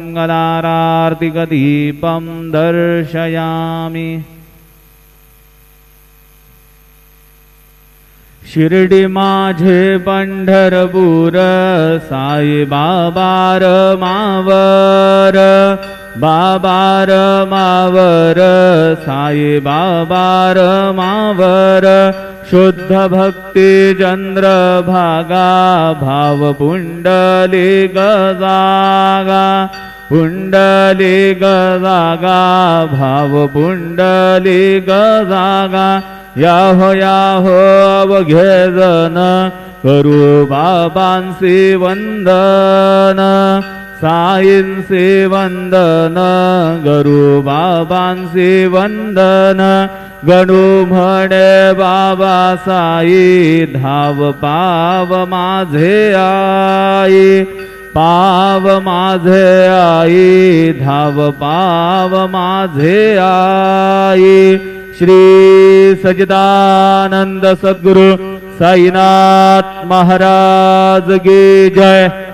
मंगलारार्तिकदीपं दर्शयामि। शिर्डी माझे पंढरपूर साई बाबार मावर, बाबार मावर साई बाबार मावर। शुद्ध भक्ती चंद्रभागा भाव पुंडलिक जागा, पुंडलिक जागा भाव पुंडलिक जागा। याहो याहो अवघे जन करू बाबांसी वंदन, साईंसी वंदन करू बाबांसी वंदन। गणू म्हणे बाबा साई धाव पाव माझे आई, पाव माझे आई धाव पाव माझे आई। श्री सच्चिदानंद सद्गुरु साईनाथ महाराज की जय।